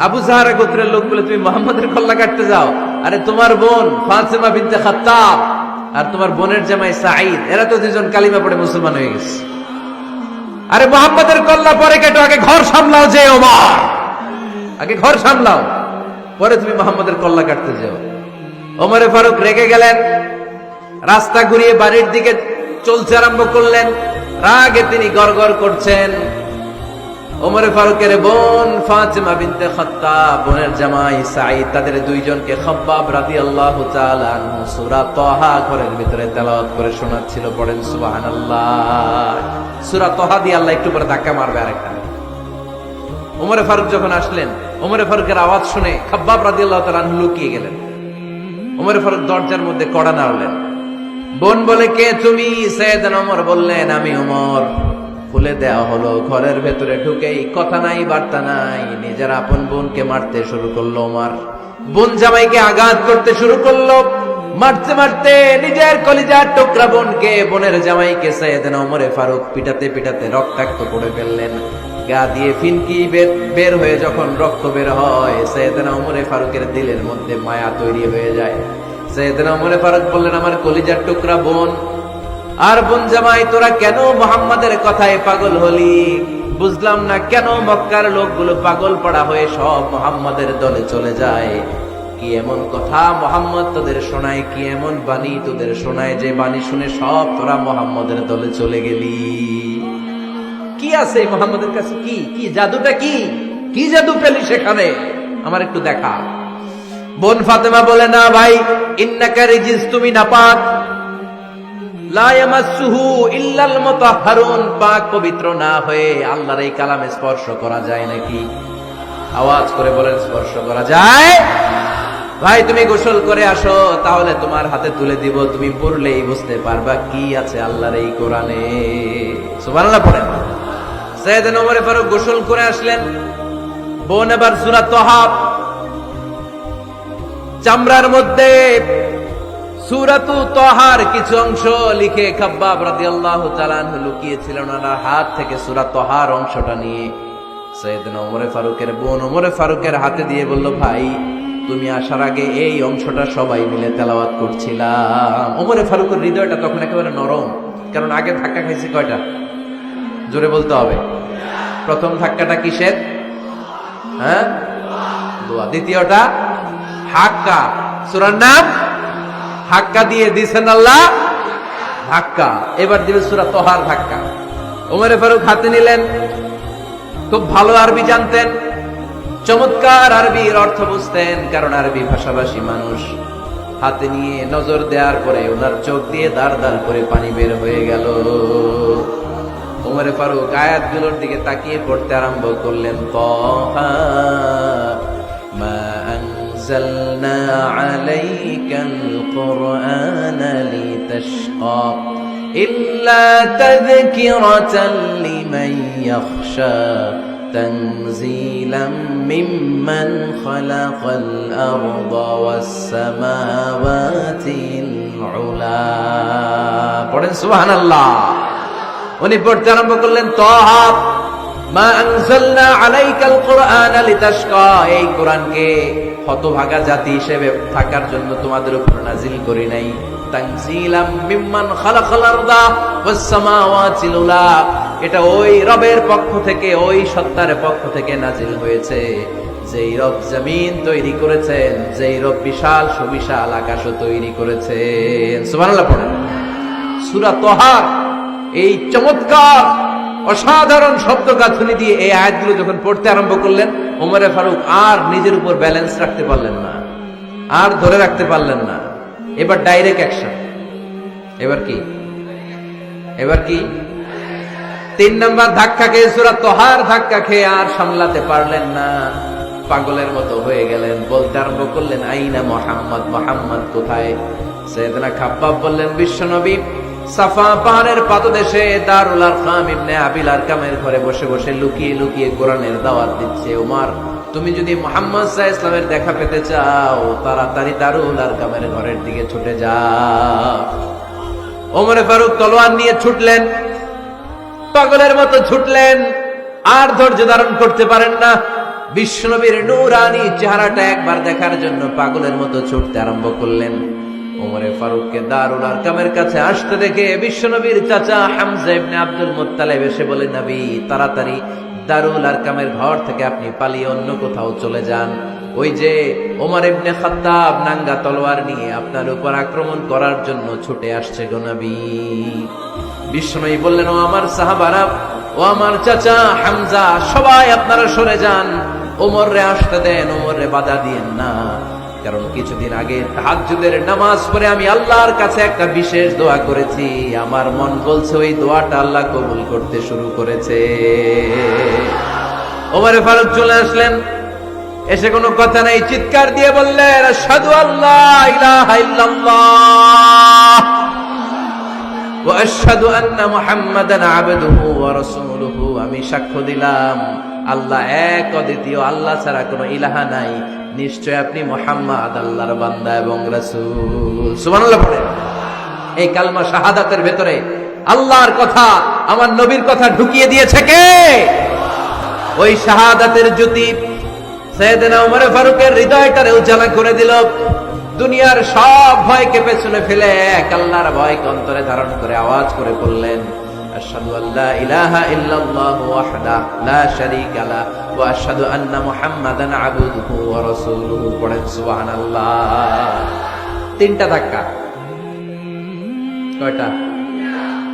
আবু জাহরা গোত্রের লোক বলে তুমি মুহাম্মাদের কল্লা কাটতে যাও? আরে তোমার বোন ফাতিমা বিনতে খাত্তাব আর তোমার বোনের জামাই সাঈদ, এরা তো দুজন কালিমা পড়ে মুসলমান হয়ে গেছে। আরে মুহাম্মাদের কল্লা পরে কেটো, আগে ঘর সামলাও। যে ওমর, আগে ঘর সামলাও, পরে তুমি মুহাম্মাদের কল্লা কাটতে যাও। ওমরে ফারুক রেগে গেলেন, রাস্তা ঘুরিয়ে বাড়ির দিকে চলতে আরম্ভ করলেন। রাগে তিনি গড়গড় করছেন। ওমরে ফারুকের বোন ফাতিমা বিনতে খাত্তাব, বোনের জামাই সাঈদ, তাদের দুইজনকে খাব্বাব রাদিয়াল্লাহু তাআলা আনহু সূরা তাহা ঘরের ভিতরে তেলাওয়াত করে শোনাচ্ছিল। পড়েন সুবহানাল্লাহ। সূরা তাহা দিয়ে আল্লাহ একটু পরে ধাক্কা মারবে আরেকটা। ওমরে ফারুক যখন আসলেন, ওমরে ফারুকের আওয়াজ শুনে খাব্বাব রাদিয়াল্লাহু তাআলা আনহু লুকিয়ে গেলেন। ওমরে ফারুক দরজার মধ্যে কড়া নাড়লেন। বোন বলে, কে তুমি? সাইয়েদনা ওমর বললেন, আমি ওমর। খুলে দেওয়া হলো। ঘরের ভেতরে ঢুকেই কথা নাই বার্তা নাই, নিজের আপন বোনকে মারতে শুরু করলো ওমর। বোন জামাইকে আঘাত করতে শুরু করলো। মারতে মারতে নিজের কলিজার টুকরা বোনকে, বোনের জামাইকে সাইয়েদনা ওমরে ফারুক পিটাতে পিটাতে রক্তাক্ত করে ফেললেন। গা দিয়ে ফিনকি বের হয়ে যখন রক্ত বের হয়, সাইয়েদনা ওমরে ফারুকের দিলের মধ্যে মায়া তৈরি হয়ে যায়। সাইয়েদনা ওমরে ফারুক বললেন, আমার কলিজার টুকরা বোন আর বোন জামাই, তোরা কেন মুহাম্মাদের কথায় পাগল হলি? বুঝলাম না কেন মক্কার লোকগুলো পাগল পাড়া হয়ে সব মুহাম্মাদের দলে চলে যায়। কি এমন কথা মুহাম্মদ তোদের শোনায়? কি এমন বাণী তোদের শোনায় যে বাণী শুনে সব তোরা মুহাম্মাদের দলে চলে গেলি? কি আছে মুহাম্মাদের কাছে? কি কি জাদুটা? কি কি জাদু পেলি সেখানে? আমার একটু দেখা। বোন ফাতেমা বলে, না ভাই, ইন্নাকা রিজিস, তুমি নাপাক। লা ইয়ামাসসুহু ইল্লাল মুতাহহারুন, পাক পবিত্র না হয়ে আল্লাহর এই কালামে স্পর্শ করা যায় নাকি? আওয়াজ করে বলেন, স্পর্শ করা যায়? ভাই তুমি গোসল করে আসো, তাহলে তোমার হাতে তুলে দিব, তুমি পড়লেই বুঝতে পারবা কি আছে আল্লাহর এই কোরআনে। সুবহানাল্লাহ পড়েন। সাইয়েদনা ওমর ফারুক গোসল করে আসলেন। বোন এবার সূরা তাহা চামড়ার মধ্যে সূরাতু তাহার কিছু অংশ লিখে খাব্বাব রাদিয়াল্লাহু তাআলা আনহু লুকিয়েছিলেন। ওনার হাত থেকে সূরা তাহার অংশটা নিয়ে সাইয়েদনা ওমরে ফারুকের বোন ওমরে ফারুকের হাতে দিয়ে বলল, ভাই তুমি আসার আগে এই অংশটা সবাই মিলে তেলাওয়াত করছিলাম। ওমরে ফারুকের হৃদয়টা তখন একেবারে নরম, কারণ আগে ধাক্কা খাইছে কয়টা? জোরে বলতে হবে। প্রথম ধাক্কাটা কিসের? হ্যাঁ, দোয়া। দ্বিতীয়টা হাক্কা, সূরার নাম হাক্কা দিয়ে দিয়েছেন আল্লাহ ধাক্কা। এবার দিবে সূরা তাহার ধাক্কা। ওমরে ফারুক হাতে নিলেন। খুব ভালো আরবি জানতেন, চমৎকার আরবির অর্থ বুঝতেন, কারণ আরবি ভাষাভাষী মানুষ। হাতে নিয়ে নজর দেওয়ার পরে ওনার চোখ দিয়ে দাঁড় দাঁড় করে পানি বের হয়ে গেল। ওমরে ফারুক আয়াতগুলোর দিকে তাকিয়ে পড়তে আরম্ভ করলেন। তাহা মা أنزلنا عليك القرآن لتشقى إلا تذكرة لمن يخشى تنزيلا ممن خلق الأرض والسماوات العلا। পড়েন সুবহানাল্লাহ। উনি পড়তে আরম্ভ করলেন, তাহা মা আনজালনা আলাইকাল কুরআনা লিতাশকা, এই কোরআনকে হতভাগা জাতি হিসেবে থাকার জন্য তোমাদের উপর নাজিল করি নাই। তানজিলাম মিম্মান খালাকাল আরদা ওয়াস সামাওয়াতিল উলা, এটা ওই রবের পক্ষ থেকে, ওই সত্তার পক্ষ থেকে নাজিল হয়েছে, যেই রব জমিন তৈরি করেছেন, যেই রব বিশাল সুবিশাল আকাশও তৈরি করেছেন। সুবহানাল্লাহ পড়েন। সূরা তাহার এই চমৎকার অসাধারণ শব্দ গাঁথনি দিয়ে এই আয়াতগুলো যখন পড়তে আরম্ভ করলেন, ওমরে ফারুক আর নিজের উপর ব্যালেন্স রাখতে পারলেন না, আর ধরে রাখতে পারলেন না। এবার ডাইরেক্ট অ্যাকশন। এবার কি? এবার কি? 3 নাম্বার ধাক্কা খেয়ে, সূরা তাহার ধাক্কা খেয়ে আর সামলাতে পারলেন না, পাগলের মতো হয়ে গেলেন। বলতে আরম্ভ করলেন, আইনা মুহাম্মদ, মুহাম্মদ কোথায়? সাইয়েদনা খাব্বাব বললেন, বিশ্বনবী সাফা পাহাড়ের পাদদেশে দারুল আরকাম ইবনে আবিল আরকামের ঘরে বসে বসে লুকিয়ে লুকিয়ে কোরআনের দাওয়াত দিচ্ছে। ওমর, তুমি যদি মুহাম্মদ সাল্লাল্লাহু আলাইহি ওয়াসাল্লামের দেখা পেতে চাও, তাড়াতাড়ি দারুল আরকামের ঘরের দিকে ছুটে যাও। ওমরে ফারুক তলোয়ার নিয়ে ছুটলেন, পাগলের মতো ছুটলেন, আর ধৈর্য ধারণ করতে পারেন না। বিশ্বনবীর নূরানি চেহারাটা একবার দেখার জন্য পাগলের মতো ছুটতে আরম্ভ করলেন। ওমরে ফারুককে দারুল আরকামের কাছে আসতে দেখে বিশ্বনবীর চাচা হামজা ইবনে আব্দুল মুত্তালিব এসে বলে, নবী তাড়াতাড়ি দারুল আরকামের ঘর থেকে আপনি পালিয়ে অন্য কোথাও চলে যান। ওই যে ওমর ইবনে খাত্তাব নাঙ্গা তলোয়ার নিয়ে আপনার উপর আক্রমণ করার জন্য ছুটে আসছে গো নবী। বিশ্বনবী বললেন, ও আমার সাহাবারা, ও আমার চাচা হামজা, সবাই আপনারা সরে যান, ওমরে আসতে দেন, ওমরে বাধা দিয়েন না। কারণ কিছুদিন আগে তাহাজ্জুদের নামাজ পড়ে আমি আল্লাহর কাছে একটা বিশেষ দোয়া করেছি, আমার মন বলছে ওই দোয়াটা আল্লাহ কবুল করতে শুরু করেছে। ওমরে ফারুক চলে আসলেন, এসে কোনো কথা নাই, চিৎকার দিয়ে বললেন, আশহাদু আল্লা ইলাহা ইল্লাল্লাহ ওয়া আশহাদু আন্না মুহাম্মাদান আবদুহু ওয়া রাসূলুহু। আমি সাক্ষ্য দিলাম আল্লাহ এক, অদ্বিতীয়, আল্লাহ ছাড়া কোনো ইলাহা নাই, নিশ্চয় আপনি মুহাম্মদ আল্লাহর বান্দা এবং রাসূল। সুবহানাল্লাহ পড়েন। এই কালমা শাহাদাতের ভেতরে আল্লাহর কথা, আমার নবীর কথা ঢুকিয়ে দিয়েছে কে? ওই শাহাদাতের জ্যোতি সাইয়েদনা ওমর ফারুকের হৃদয়টারে উজালা করে দিল। দুনিয়ার সব ভয়কে পেছনে ফেলে এক আল্লাহর ভয়কে অন্তরে ধারণ করে আওয়াজ করে বললেন, আশহাদু আল্লা ইলাহা ইল্লাল্লাহু ওয়াহদাহু লা শারীকা লাহু ওয়া আশহাদু আন্না মুহাম্মাদান আবদুহু ওয়া রাসূলুহু। পড়েন সুবহানাল্লাহ। তিনটা ধাক্কা। কয়টা?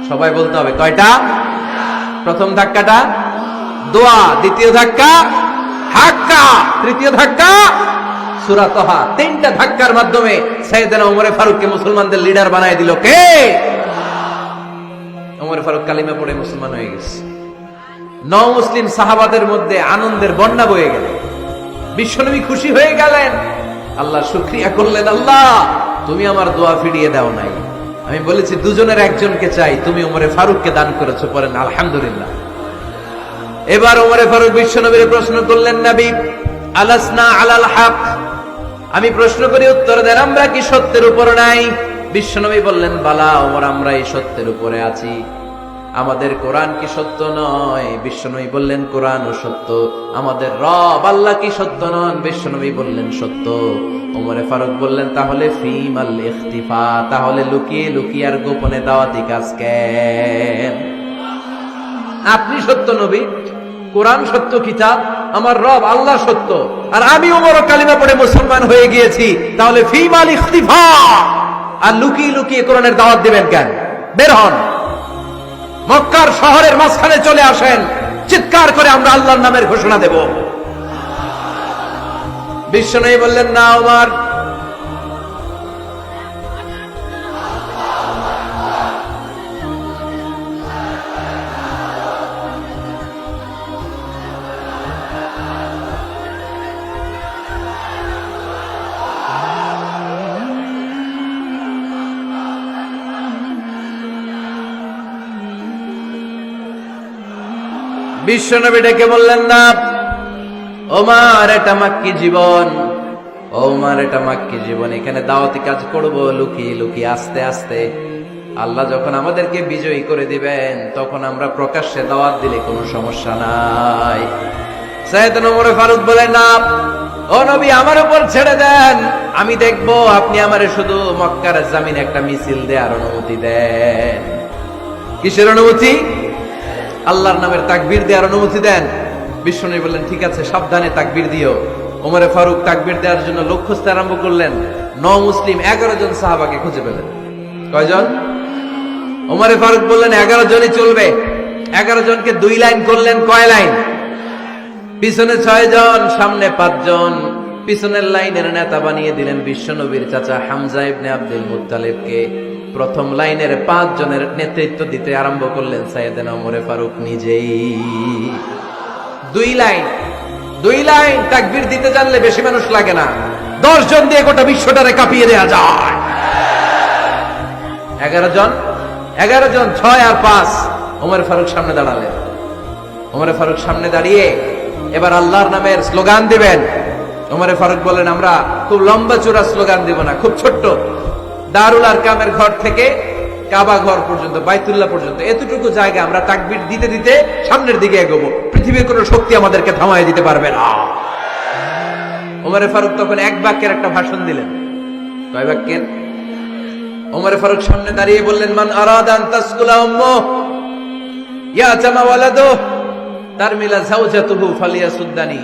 সবাই বলতে হবে কয়টা? প্রথম ধাক্কাটা দোয়া, দ্বিতীয় ধাক্কা হাক্কা, তৃতীয় ধাক্কা সূরা তাহা। তিনটা ধাক্কার মাধ্যমে সাইয়েদনা ওমর ফারুককে মুসলমানদের লিডার বানায় দিল কে? ওমর ফারুক কালিমা পড়ে মুসলমান হয়ে গেছে। মুসলিম সাহাবাদের মধ্যে আনন্দের বন্যা বয়ে গেল। বিশ্বনবী খুশি হয়ে গেলেন, আল্লাহ শুকরিয়া করলেন, আল্লাহ তুমি আমার দোয়া ফিরিয়ে দাও নাই, আমি বলেছি দুজনের একজনকে চাই, তুমি ওমর ফারুককে দান করেছো। পড়েন আলহামদুলিল্লাহ। এবার ওমর ফারুক বিশ্বনবীর প্রশ্ন করলেন, নবী আলাসনা আলাল হক, আমি প্রশ্ন করি উত্তর দেন, আমরা কি সত্যের উপর নাই? বিশ্বনবী বললেন, বালা ওমর, আমরা এই সত্যের উপরে আছি, আমাদের কোরআন কি সত্য নয়? বিশ্বনবী বললেন, কোরআনও সত্য। আমাদের রব আল্লাহ কি সত্য নন? বিশ্বনবী বললেন, সত্য। ওমর ফারুক বললেন, তাহলে ফিমাল ইখতিফা, তাহলে লুকিয়ে লুকিয়ে আর গোপনে দাওয়াতি কাজ কেন? আপনি সত্য নবী, কোরআন সত্য কিতাব, আমার রব আল্লাহ সত্য, আর আমি ওমর কালিমা পড়ে মুসলমান হয়ে গিয়েছি, তাহলে ফিমাল ইখতিফা, আর লুকিয়ে লুকিয়ে কোরআনের দাওয়াত দিবেন কেন? বের হন, মক্কার শহরের মাঝখানে চলে আসেন, চিৎকার করে আমরা আল্লাহর নামের ঘোষণা দেব। বিশ্বনবী বললেন, না ওমর, বিশ্বনবী ডেকে বললেন, না ওমর, এটা মাক্কি জীবন, ওমর এটা মাক্কি জীবন, এখানে দাওয়াতি কাজ করব লুকিয়ে লুকিয়ে, আস্তে আস্তে। আল্লাহ যখন আমাদেরকে বিজয়ী করে দিবেন, তখন আমরা প্রকাশ্যে দাওয়াত দিলে কোনো সমস্যা নাই। সাইয়েদনা ওমর ফারুক বলেন, না ও নবী, আমার উপর ছেড়ে দেন, আমি দেখব, আপনি আমারে শুধু মক্কার জমিনে একটা মিছিল দেওয়ার অনুমতি দেন। কিসের অনুমতি? আল্লাহর নামের তাকবীর দেওয়ার অনুমতি দেন। বিশ্বনবী বললেন, ঠিক আছে, সাবধানে তাকবীর দিও। ওমর ফারুক তাকবীর দেওয়ার জন্য লক্ষ্য খুঁজতে আরম্ভ করলেন। মুসলিম 11 জন সাহাবাকে খুঁজে পেলেন। কয়জন? ওমর ফারুক বললেন 11 জনই চলবে। 11 জনকে 2 লাইন করলেন। কয় লাইন? পিছনে 6 জন, সামনে 5 জন। পিছনের লাইনের নেতা বানিয়ে দিলেন বিশ্বনবীর চাচা হামজা ইবনে আব্দুল মুত্তালিবকে। প্রথম লাইনের 5 জনের নেতৃত্ব দিতে আরম্ভ করলেন সাইয়েদনা ওমর ফারুক নিজেই। 2 লাইন তাকবীর দিতে জানলে বেশি মানুষ লাগে না, 10 জন দিয়ে গোটা বিশ্বটারে কাঁপিয়ে দেয়া যায়। 11 জন 6 আর 5 ওমর ফারুক সামনে দাঁড়ালেন। ওমর ফারুক সামনে দাঁড়িয়ে এবার আল্লাহর নামের স্লোগান দিবেন। ওমর ফারুক বলেন, আমরা খুব লম্বা চূড়া স্লোগান দিব না, খুব ছোট্ট, দারুল আরকামের ঘর থেকে কাবা ঘর পর্যন্ত, বাইতুল্লাহ পর্যন্ত, এতটুকু জায়গা আমরা তাকবীর দিতে দিতে সামনের দিকে এগোবো। পৃথিবীর কোনো শক্তি আমাদেরকে থামায় দিতে পারবে না। ওমরে ফারুক তখন এক বাক্যের একটা ভাষণ দিলেন। কয় বাক্যের? ওমরে ফারুক সামনে দাঁড়িয়ে বললেন, মান আরাদা আন তাসকুলা উম্মু ইয়াতামা ওয়ালাদু তারমিলা যাওজাতুহু ফালিয়াসুদ্দানি।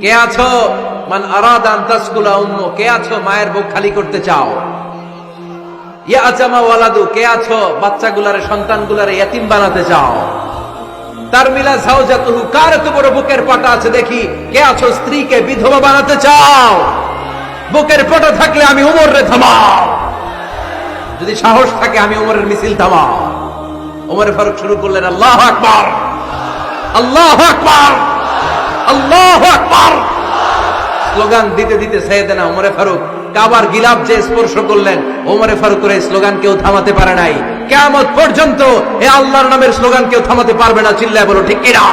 কে আছো মান আরাদা আন তাসকুলা উম্মু, কে আছো মায়ের বুক খালি করতে চাও? ইয়াতামা ওয়ালাদু, কে আছো বাচ্চাগুলারে সন্তানগুলারে ইয়াতিম বানাতে চাও? তারমিলা যাওজাতুহু, কার এত বড় বুকের পাটা আছে দেখি, কে আছো স্ত্রীকে বিধবা বানাতে চাও? বুকের পাটা থাকলে আমি উমরে থামাও, যদি সাহস থাকে আমি উমরের মিছিল থামাও। ওমর ফারুক শুরু করলেন, আল্লাহু আকবার, আল্লাহু আকবার, আল্লাহু আকবার। স্লোগান দিতে দিতে সাইয়েদনা ওমর ফারুক কাবার গিলাফ যে স্পর্শ করলেন, ওমর ফারুকের এই স্লোগান কেউ থামাতে পারে নাই। কিয়ামত পর্যন্ত এই আল্লাহর নামের স্লোগান কেউ থামাতে পারবে না। চিল্লায় বলো ঠিক কিনা?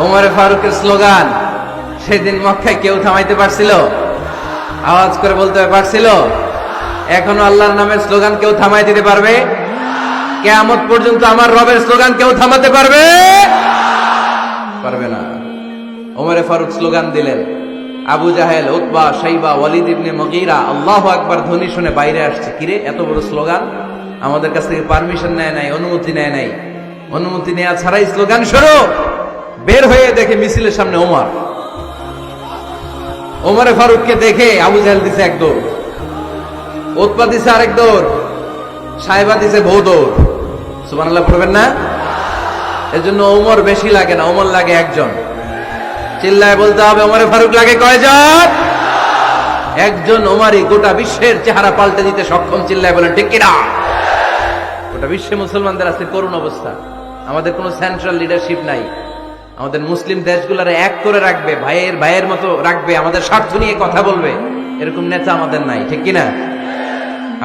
ওমর ফারুকের স্লোগান সেদিন মক্কায় কেউ থামাইতে পারছিল? আওয়াজ করে বলতে পারছিল? এখনো আল্লাহর নামের স্লোগান কেউ থামাই দিতে পারবে? কিয়ামত পর্যন্ত আমার রবের স্লোগান কেউ থামাতে পারবে? পারবে না। ওমর ফারুক স্লোগান দিলেন, আবু জাহেল, উতবা, শাইবা, ওয়ালিদ ইবনে মুগীরা আল্লাহু আকবার ধ্বনি শুনে বাইরে আসছে। কিরে এত বড় স্লোগান, আমাদের কাছ থেকে পারমিশন নেয় নাই, অনুমতি নেয় নাই। অনুমতি নেওয়া ছাড়াই স্লোগান শুরু। বের হয়ে দেখে মিছিলের সামনে ওমর। ওমরে ফারুককে দেখে আবু জাহেল দিছে এক দৌড়, উতবা দিছে আরেক দৌড়, সাইবা দিছে বহু দৌড়। সুবহানাল্লাহ পড়বেন না? এজন্য ওমর বেশি লাগে না, ওমর লাগে একজন। চিল্লায় বলতে হবে, ওমরে ফারুক লাগে কয়জন? একজন। ওমরই গোটা বিশ্বের চেহারা পাল্টে দিতে সক্ষম। চিল্লায় বলেন ঠিক কিনা? গোটা বিশ্বে মুসলমানদের আজকে করুণ অবস্থা। আমাদের কোনো সেন্ট্রাল লিডারশিপ নাই। আমাদের মুসলিম দেশগুলোরে এক করে রাখবে, ভাইয়ের ভাইয়ের মতো রাখবে, আমাদের স্বার্থ নিয়ে কথা বলবে, এরকম নেতা আমাদের নাই। ঠিক কিনা?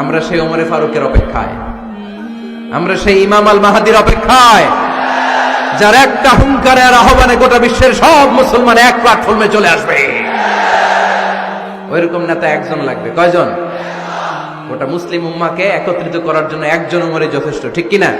আমরা সেই ওমরে ফারুকের অপেক্ষায়, আমরা সেই ইমাম আল মাহাদির অপেক্ষায়, যার একটা হুঙ্কারে আর আহ্বানে গোটা বিশ্বের সব মুসলমান এক প্ল্যাটফর্মে চলে আসবে। ওইরকম নেতা একজন লাগবে। কয়জন? গোটা মুসলিম উম্মাহকে একত্রিত করার জন্য একজন ওমরই যথেষ্ট। ঠিক কিনা?